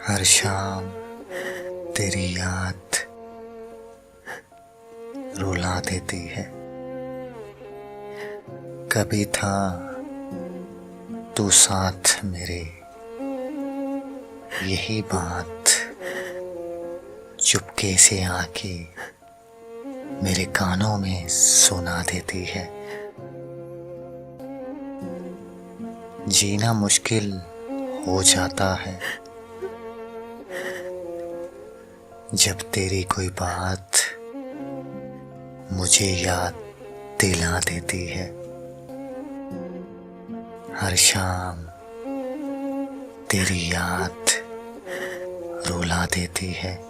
हर शाम तेरी याद रुला देती है। कभी था तू साथ मेरे, यही बात चुपके से आके मेरे कानों में सुना देती है। जीना मुश्किल हो जाता है जब तेरी कोई बात मुझे याद दिला देती है। हर शाम तेरी याद रुला देती है।